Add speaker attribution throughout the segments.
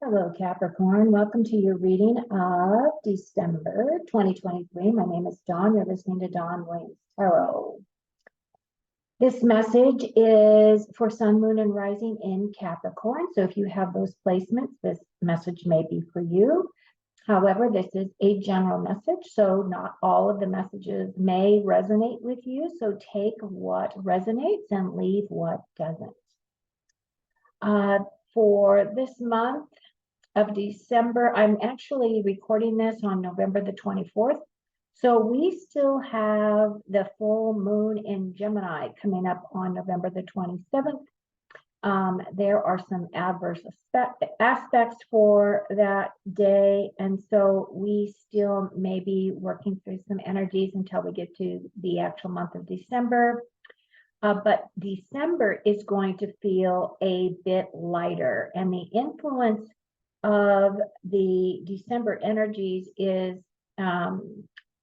Speaker 1: Hello, Capricorn. Welcome to your reading of December 2023. My name is Dawn. You're listening to Dawn Williams Tarot. This message is for Sun, Moon, and Rising in Capricorn. So if you have those placements, this message may be for you. However, this is a general message, so not all of the messages may resonate with you. So take what resonates and leave what doesn't. For this month of December, I'm actually recording this on November the 24th. So we still have the full moon in Gemini coming up on November the 27th. There are some adverse aspects for that day. And so we still may be working through some energies until we get to the actual month of December. But December is going to feel a bit lighter, and the influence of the December energies is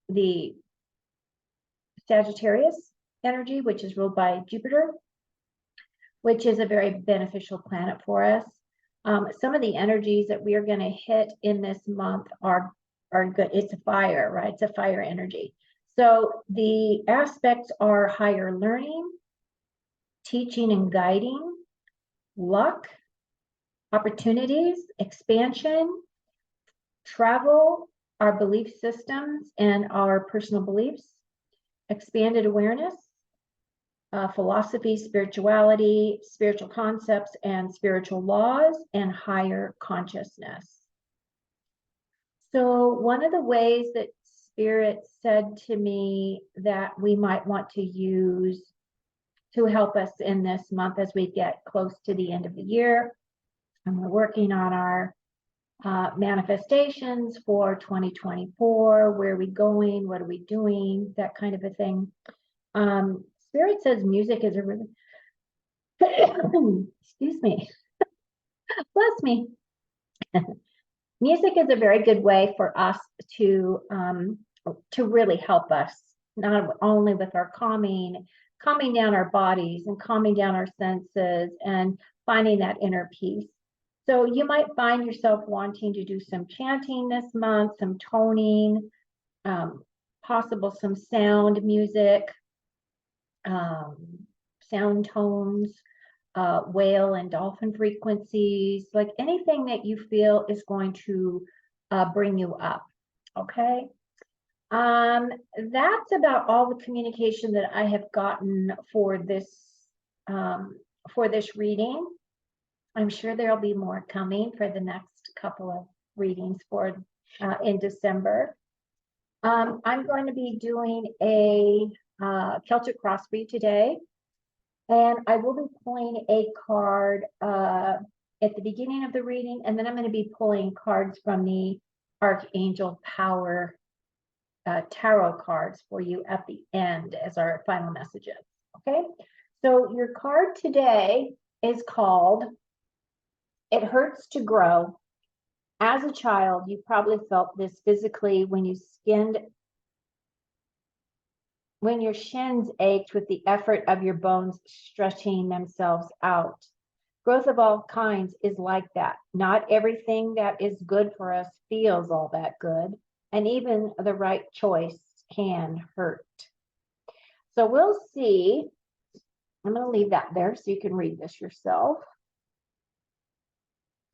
Speaker 1: the Sagittarius energy, which is ruled by Jupiter, which is a very beneficial planet for us. Some of the energies that we are going to hit in this month are good. It's a fire, right? It's a fire energy. So the aspects are higher learning, teaching and guiding, luck, opportunities, expansion, travel, our belief systems and our personal beliefs, expanded awareness, philosophy, spirituality, spiritual concepts and spiritual laws, and higher consciousness. So one of the ways that Spirit said to me that we might want to use to help us in this month as we get close to the end of the year, and we're working on our manifestations for 2024. Where are we going? What are we doing? That kind of a thing. Spirit says music is a really excuse me, bless me. Music is a very good way for us to really help us, not only with our calming down our bodies and calming down our senses and finding that inner peace. So you might find yourself wanting to do some chanting this month, some toning, possible some sound music, sound tones, whale and dolphin frequencies, like anything that you feel is going to bring you up. Okay. That's about all the communication that I have gotten for this reading. I'm sure there'll be more coming for the next couple of readings for in December. I'm going to be doing a Celtic cross read today, and I will be pulling a card at the beginning of the reading, and then I'm going to be pulling cards from the Archangel Power tarot cards for you at the end as our final messages. Okay, so your card today is called "It Hurts to Grow." As a child, you probably felt this physically when your shins ached with the effort of your bones stretching themselves out. Growth of all kinds is like that. Not everything that is good for us feels all that good, and even the right choice can hurt. So we'll see. I'm going to leave that there so you can read this yourself.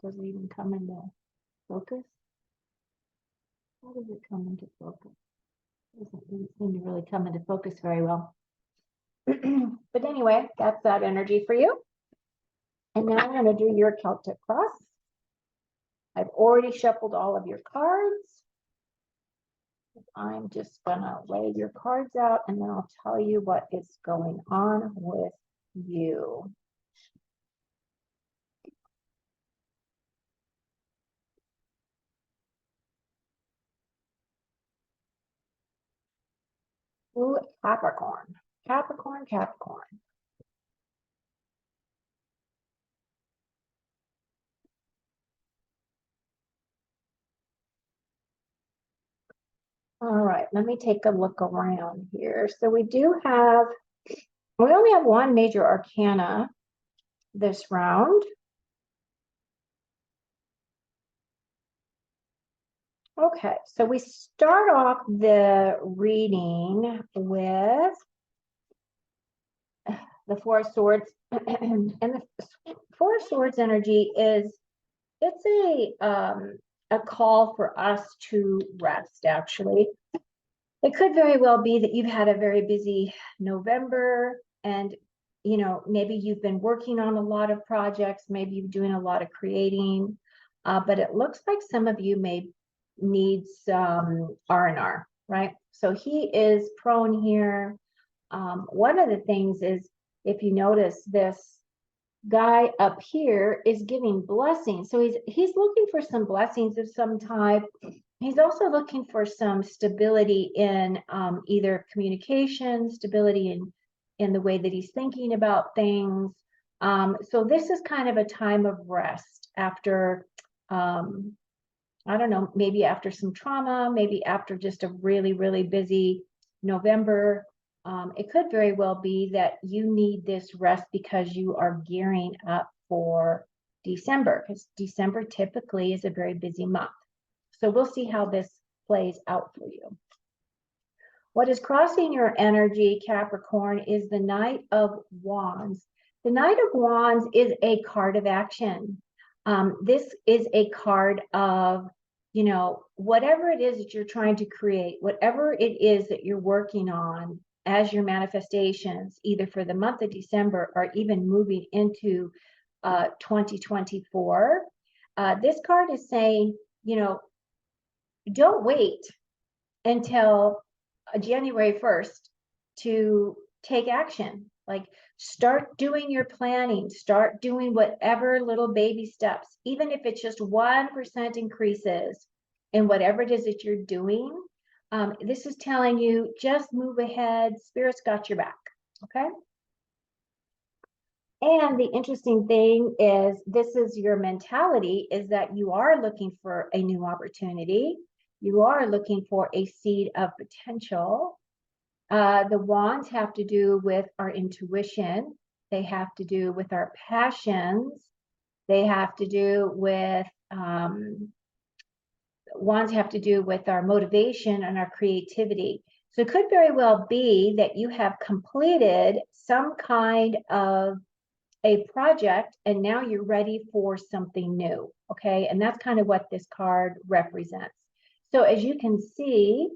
Speaker 1: Does it even come into focus? How does it come into focus? It doesn't seem to really come into focus very well. But anyway, that's that energy for you. And now I'm going to do your Celtic cross. I've already shuffled all of your cards. I'm just going to lay your cards out, and then I'll tell you what is going on with you. Ooh, Capricorn. Capricorn, Capricorn. All right, let me take a look around here. So we only have one major arcana this round. Okay, so we start off the reading with the Four of Swords. And the Four of Swords energy is, it's a call for us to rest, actually. It could very well be that you've had a very busy November, and maybe you've been working on a lot of projects, maybe you're doing a lot of creating, but it looks like some of you may need some R&R, right? So he is prone here. One of the things is, if you notice, this guy up here is giving blessings. So he's looking for some blessings of some type. He's also looking for some stability in either communication, stability in the way that he's thinking about things. So this is kind of a time of rest after, I don't know, maybe after some trauma, maybe after just a really, really busy November. It could very well be that you need this rest because you are gearing up for December, because December typically is a very busy month. So we'll see how this plays out for you. What is crossing your energy, Capricorn, is the Knight of Wands. The Knight of Wands is a card of action. This is a card of, whatever it is that you're trying to create, whatever it is that you're working on as your manifestations, either for the month of December or even moving into 2024. This card is saying, don't wait until January 1st to take action. Like, start doing your planning, start doing whatever little baby steps, even if it's just 1% increases in whatever it is that you're doing. This is telling you, just move ahead. Spirit's got your back. Okay. And the interesting thing is, this is your mentality, is that you are looking for a new opportunity. You are looking for a seed of potential. The wands have to do with our intuition. They have to do with our passions. They have to do with, wands have to do with our motivation and our creativity. So it could very well be that you have completed some kind of a project and now you're ready for something new. Okay. And that's kind of what this card represents. So as you can see,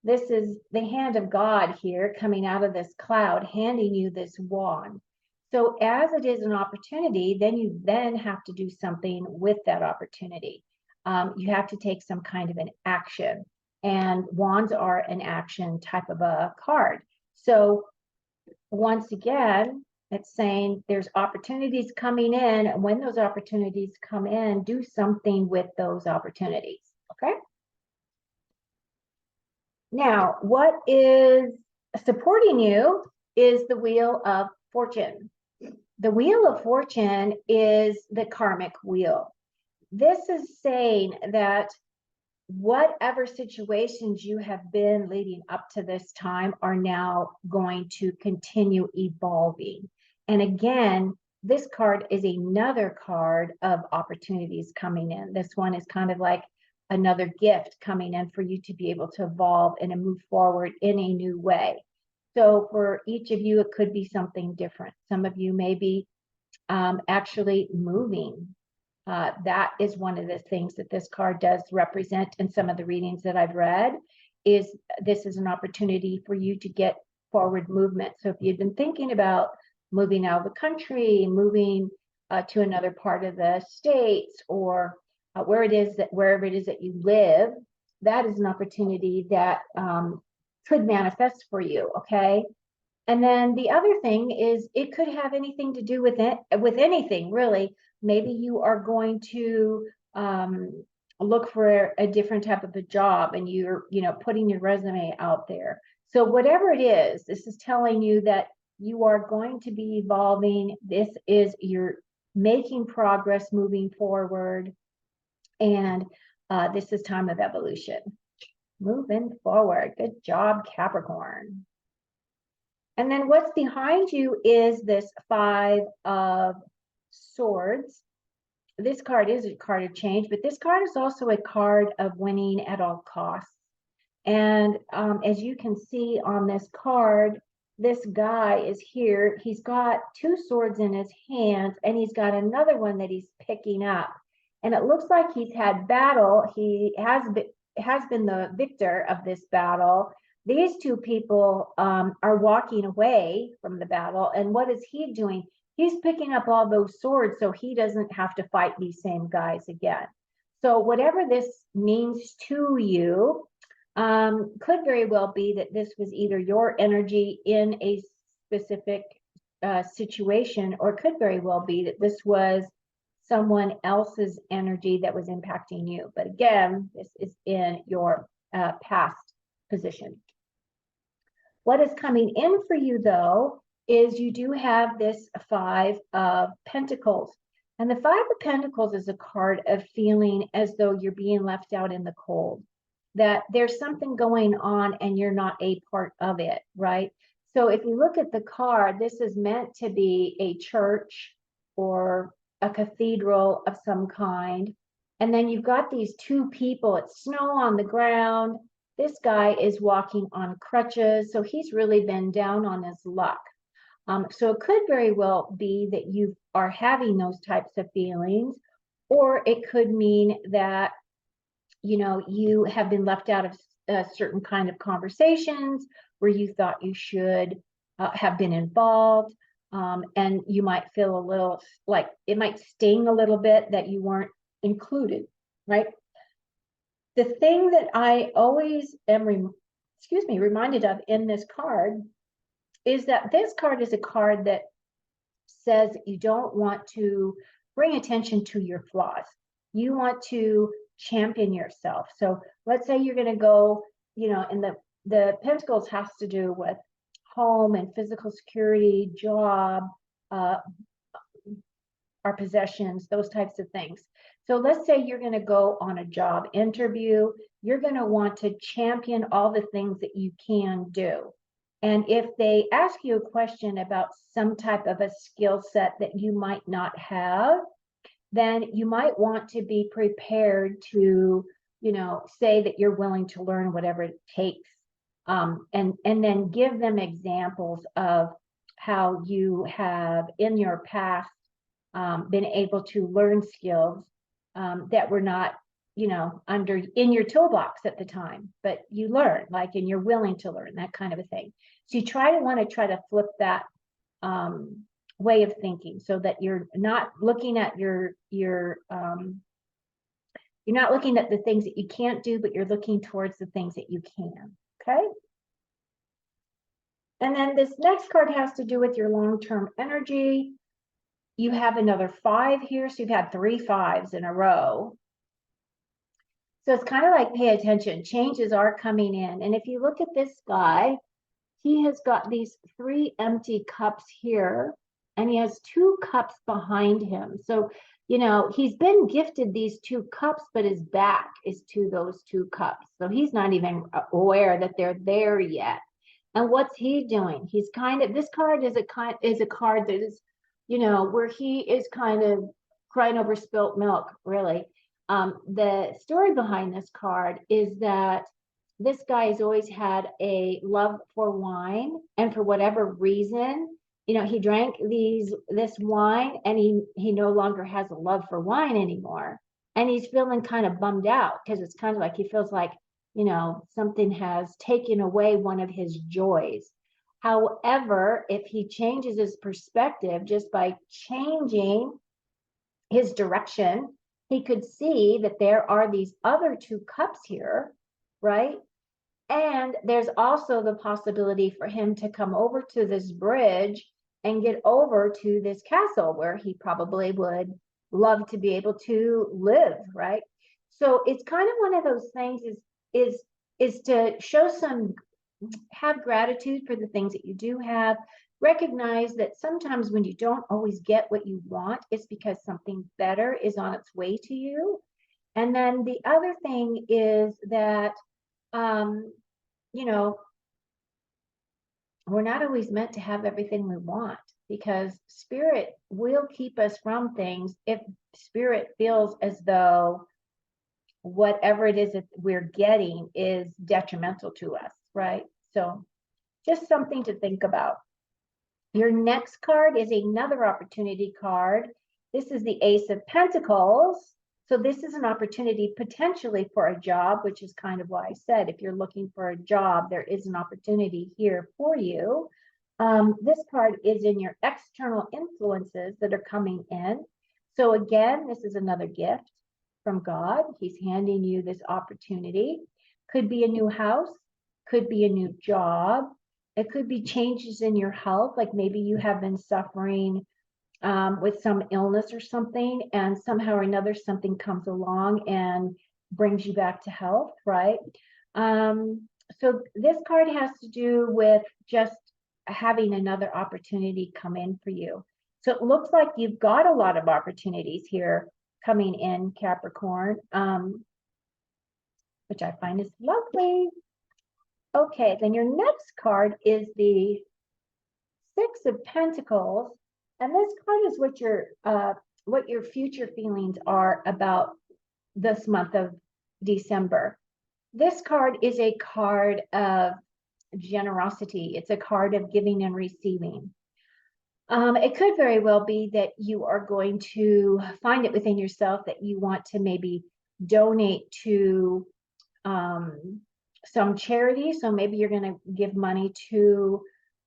Speaker 1: this is the hand of God here coming out of this cloud, handing you this wand. So as it is an opportunity, then you then have to do something with that opportunity. You have to take some kind of an action, and wands are an action type of a card. So once again, it's saying there's opportunities coming in, and when those opportunities come in, do something with those opportunities. Okay. Now, what is supporting you is the Wheel of Fortune. The Wheel of Fortune is the karmic wheel. This is saying that whatever situations you have been leading up to this time are now going to continue evolving. And again, this card is another card of opportunities coming in. This one is kind of like another gift coming in for you to be able to evolve and to move forward in a new way. So for each of you, it could be something different. Some of you may be actually moving. That is one of the things that this card does represent in some of the readings that I've read, is this is an opportunity for you to get forward movement. So if you've been thinking about moving out of the country, moving to another part of the states, or wherever it is that you live, that is an opportunity that could manifest for you. Okay. And then the other thing is, it could have anything to do with anything, really. Maybe you are going to look for a different type of a job, and you're, putting your resume out there. So whatever it is, this is telling you that you are going to be evolving. You're making progress, moving forward. And this is time of evolution. Moving forward. Good job, Capricorn. And then what's behind you is this Five of Swords. this card is a card of change, but this card is also a card of winning at all costs. And as you can see on this card, this guy is here. He's got two swords in his hands, and he's got another one that he's picking up. And it looks like he's had battle. He has been the victor of this battle. These two people are walking away from the battle. And what is he doing? He's picking up all those swords so he doesn't have to fight these same guys again. So whatever this means to you, could very well be that this was either your energy in a specific situation, or could very well be that this was someone else's energy that was impacting you. But again, this is in your past position. What is coming in for you, though, is you do have this Five of Pentacles. And the Five of Pentacles is a card of feeling as though you're being left out in the cold, that there's something going on and you're not a part of it, right? So if you look at the card, this is meant to be a church or a cathedral of some kind. And then you've got these two people, it's snow on the ground. This guy is walking on crutches, so he's really been down on his luck. So it could very well be that you are having those types of feelings, or it could mean that, you know, you have been left out of certain kind of conversations where you thought you should have been involved. And you might feel a little like it might sting a little bit that you weren't included, right? The thing that I always am reminded of in this card is that this card is a card that says that you don't want to bring attention to your flaws. You want to champion yourself. So let's say you're going to go, you know, and the Pentacles has to do with home and physical security, job, our possessions, those types of things. So let's say you're going to go on a job interview. You're going to want to champion all the things that you can do. And if they ask you a question about some type of a skill set that you might not have, then you might want to be prepared to, you know, say that you're willing to learn whatever it takes. And then give them examples of how you have in your past been able to learn skills that were not, you know, in your toolbox at the time, but you learn, like, and you're willing to learn, that kind of a thing. So you want to flip that way of thinking, so that you're not looking at you're not looking at the things that you can't do, but you're looking towards the things that you can. Okay. And then this next card has to do with your long-term energy. You have another 5 here, so you've had 3 5s in a row. So it's kind of like, pay attention, changes are coming in. And if you look at this guy, he has got these 3 empty cups here, and he has 2 cups behind him. So, you know, he's been gifted these 2 cups, but his back is to those 2 cups. So he's not even aware that they're there yet. And what's he doing? He's kind of, this card is a card that is, you know, where he is kind of crying over spilt milk, really. The story behind this card is that this guy has always had a love for wine, and for whatever reason, you know, he drank this wine, and he no longer has a love for wine anymore, and he's feeling kind of bummed out, because it's kind of like he feels like, you know, something has taken away one of his joys. However, if he changes his perspective just by changing his direction, he could see that there are these other 2 cups here, right? And there's also the possibility for him to come over to this bridge and get over to this castle where he probably would love to be able to live, right? So it's kind of one of those things is to have gratitude for the things that you do have. Recognize that sometimes when you don't always get what you want, it's because something better is on its way to you. And then the other thing is that, you know, we're not always meant to have everything we want. because spirit will keep us from things if spirit feels as though whatever it is that we're getting is detrimental to us, right? So just something to think about. Your next card is another opportunity card. This is the Ace of Pentacles. So this is an opportunity potentially for a job, which is kind of why I said if you're looking for a job, there is an opportunity here for you. This card is in your external influences that are coming in. So again, this is another gift from God. He's handing you this opportunity. Could be a new house, could be a new job. It could be changes in your health, like maybe you have been suffering with some illness or something, and somehow or another something comes along and brings you back to health, right? So this card has to do with just having another opportunity come in for you. So it looks like you've got a lot of opportunities here coming in, Capricorn, which I find is lovely. Okay, then your next card is the Six of Pentacles, and this card is what your future feelings are about this month of December. This card is a card of generosity. It's a card of giving and receiving. It could very well be that you are going to find it within yourself that you want to maybe donate to some charity. So maybe you're going to give money to,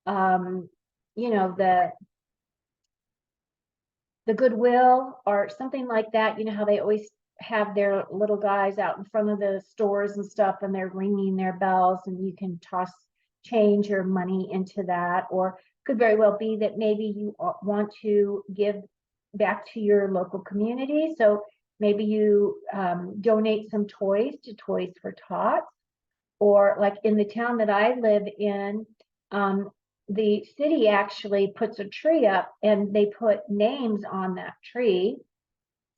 Speaker 1: you know, the Goodwill or something like that. You know how they always have their little guys out in front of the stores and stuff, and they're ringing their bells, and you can toss change or money into that. Or could very well be that maybe you want to give back to your local community. So maybe you donate some toys to Toys for Tots. Or like in the town that I live in, the city actually puts a tree up and they put names on that tree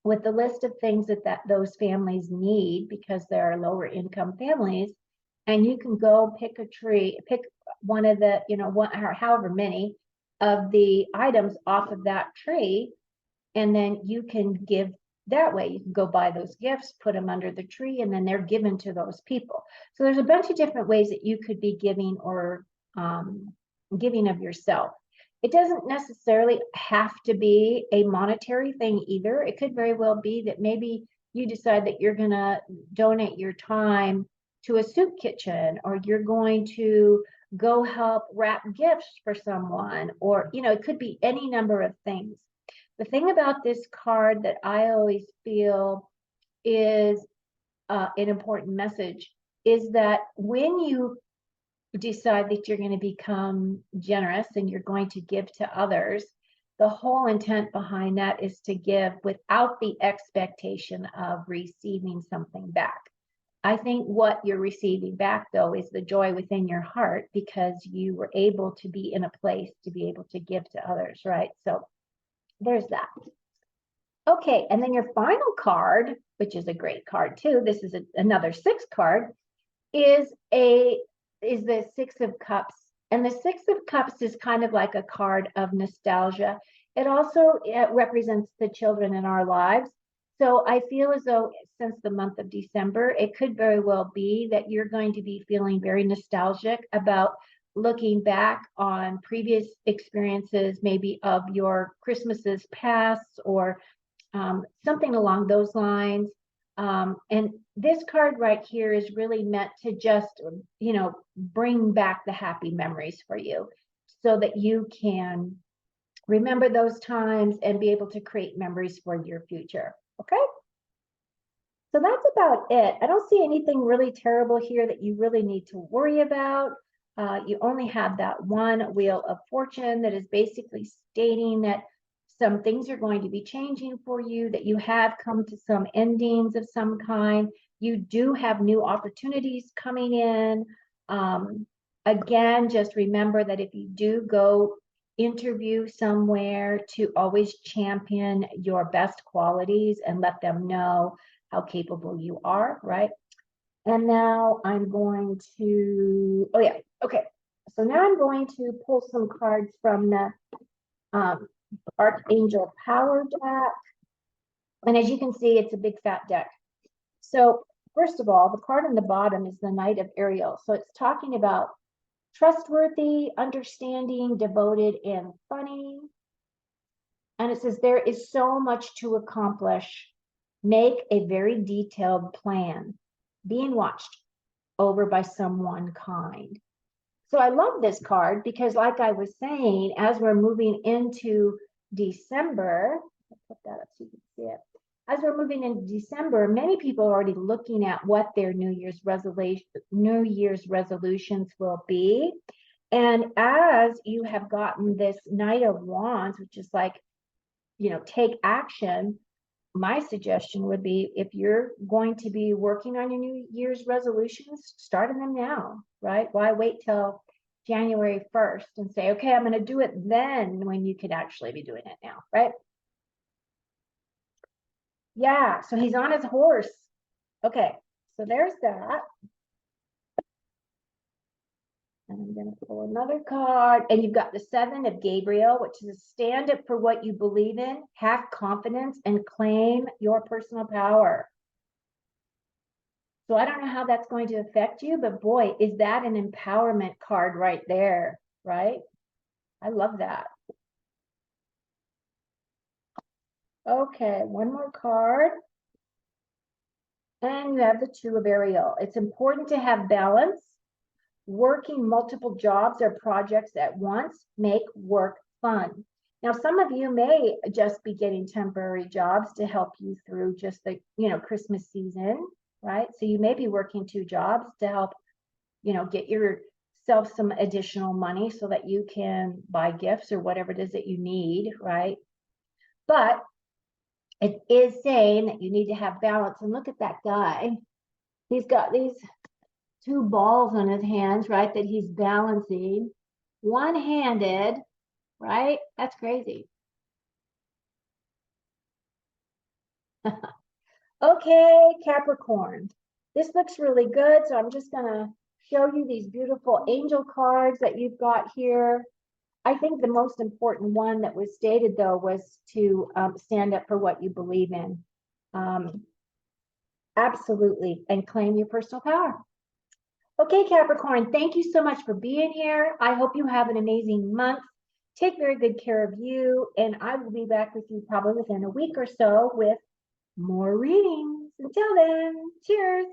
Speaker 1: with the list of things that those families need because they're lower income families. And you can go pick a tree, pick one of the, one or however many of the items off of that tree, and then you can give that way. You can go buy those gifts, put them under the tree, and then they're given to those people. So there's a bunch of different ways that you could be giving or giving of yourself. It doesn't necessarily have to be a monetary thing either. It could very well be that maybe you decide that you're going to donate your time to a soup kitchen, or you're going to go help wrap gifts for someone, or, it could be any number of things. The thing about this card that I always feel is an important message is that when you decide that you're going to become generous and you're going to give to others, the whole intent behind that is to give without the expectation of receiving something back. I think what you're receiving back, though, is the joy within your heart because you were able to be in a place to be able to give to others, right? So there's that. Okay, and then your final card, which is a great card too, this is another 6 card, is the 6 of Cups. And the 6 of Cups is kind of like a card of nostalgia. It also represents the children in our lives. So I feel as though since the month of December, it could very well be that you're going to be feeling very nostalgic about looking back on previous experiences, maybe of your Christmases past, or something along those lines. And this card right here is really meant to just, bring back the happy memories for you so that you can remember those times and be able to create memories for your future. Okay? So that's about it. I don't see anything really terrible here that you really need to worry about. You only have that one Wheel of Fortune that is basically stating that some things are going to be changing for you, that you have come to some endings of some kind. You do have new opportunities coming in. Again, just remember that if you do go interview somewhere, to always champion your best qualities and let them know how capable you are, right? And now I'm going to, okay. So now I'm going to pull some cards from the um, Archangel Power deck. And as you can see, it's a big fat deck. So first of all, the card on the bottom is the Knight of Ariel. So it's talking about trustworthy, understanding, devoted, and funny. And it says there is so much to accomplish. Make a very detailed plan. Being watched over by someone kind. So I love this card because, like I was saying, as we're moving into December, I'll put that up so you can see it. As we're moving into December, many people are already looking at what their New Year's resolutions will be. And as you have gotten this Knight of Wands, which is like, take action, my suggestion would be, if you're going to be working on your New Year's resolutions, starting them now, right? Why wait till January 1st and say, okay, I'm going to do it then, when you could actually be doing it now, right? Yeah, so he's on his horse. Okay, so there's that. And I'm going to pull another card. And you've got the Seven of Gabriel, which is a stand up for what you believe in, have confidence, and claim your personal power. So I don't know how that's going to affect you, but boy, is that an empowerment card right there, right? I love that. Okay, one more card. And you have the Two of Ariel. It's important to have balance. Working multiple jobs or projects at once make work fun. Now, some of you may just be getting temporary jobs to help you through just the, Christmas season, right? So you may be working two jobs to help, get yourself some additional money so that you can buy gifts or whatever it is that you need, right? But it is saying that you need to have balance. And look at that guy. He's got these two balls on his hands, right, that he's balancing one-handed, right? That's crazy. Okay, Capricorn. This looks really good, so I'm just going to show you these beautiful angel cards that you've got here. I think the most important one that was stated, though, was to stand up for what you believe in. Absolutely, and claim your personal power. Okay, Capricorn, thank you so much for being here. I hope you have an amazing month. Take very good care of you, and I will be back with you probably within a week or so with more readings. Until then, cheers.